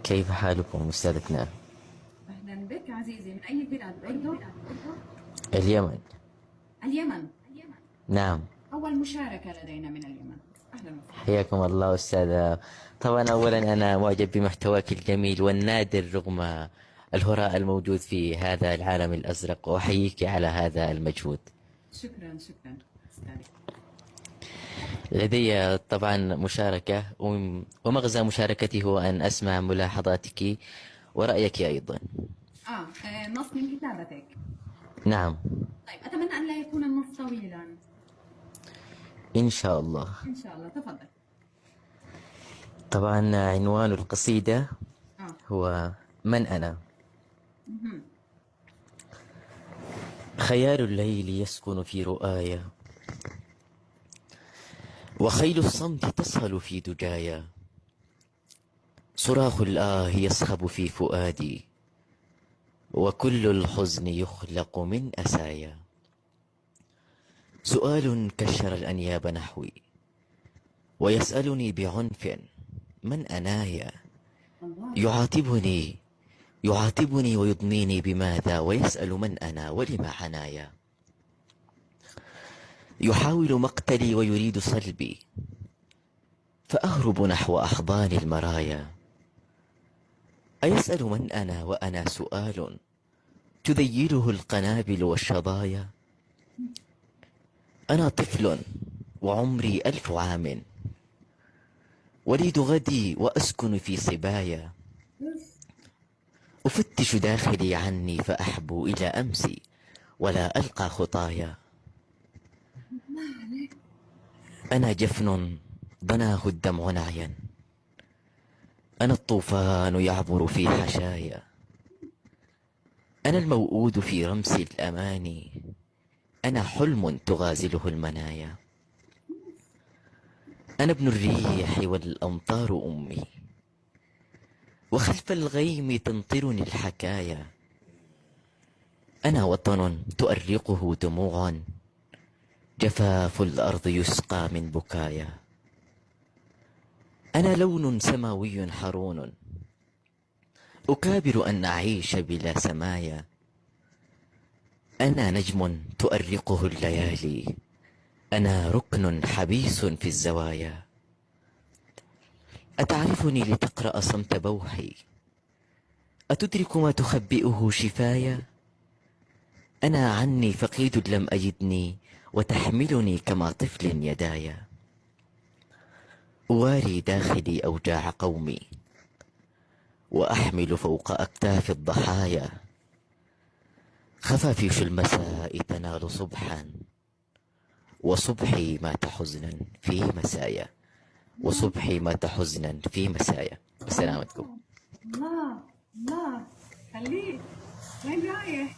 كيف حالكم أستاذتنا؟ أهلا بك عزيزي، من أي بلاد أردن؟ اليمن. اليمن. نعم. أول مشاركة لدينا من اليمن. أهلا وسهلا. حياكم الله أستاذة. طبعا أولا أنا معجب بمحتواك الجميل والنادر رغم الهراء الموجود في هذا العالم الأزرق، وأحييك على هذا المجهود. شكرا شكرا أستاذي. لدي طبعا مشاركة، ومغزى مشاركتي هو أن أسمع ملاحظاتك ورأيك أيضا. نص من كتابتك. نعم. طيب، أتمنى أن لا يكون النص طويلا. إن شاء الله. إن شاء الله، تفضل. طبعا عنوان القصيدة هو من أنا. مهم. خيال الليل يسكن في رؤاي، وخيل الصمت تصهل في دجايا، صراخ الآه يصخب في فؤادي، وكل الحزن يخلق من أسايا. سؤال كشر الأنياب نحوي، ويسألني بعنف من أنايا. يعاتبني ويضنيني بماذا، ويسأل من أنا ولما حنايا. يحاول مقتلي ويريد صلبي، فأهرب نحو أحضان المرايا. أيسأل من أنا وأنا سؤال تذيله القنابل والشظايا. أنا طفل وعمري 1000 عام، وليد غدي وأسكن في صبايا. أفتش داخلي عني فأحبو إلى أمسي، ولا ألقى خطايا. أنا جفن ضناه الدمع نعيا، أنا الطوفان يعبر في حشايا، أنا الموؤود في رمس الأماني، أنا حلم تغازله المنايا. أنا ابن الريح والأمطار أمي، وخلف الغيم تمطرني الحكايا. أنا وطن تؤرقه دموع، جفاف الأرض يسقى من بكايا. أنا لون سماوي حرون، أكابر أن أعيش بلا سمايا. أنا نجم تؤرقه الليالي، أنا ركن حبيس في الزوايا. أتعرفني لتقرأ صمت بوحي، أتدرك ما تخبئه شفايا. أنا عني فقيد لم أجدني، وتحملني كما طفل يدايا. أواري داخلي أوجاع قومي، وأحمل فوق أكتاف الضحايا. خفافيش المساء تنال صبحا، وصبحي مات حزنا في مسايا. وصبحي مات حزنا في مسايا. بسلامتكم. الله الله، خليك. وين رايح؟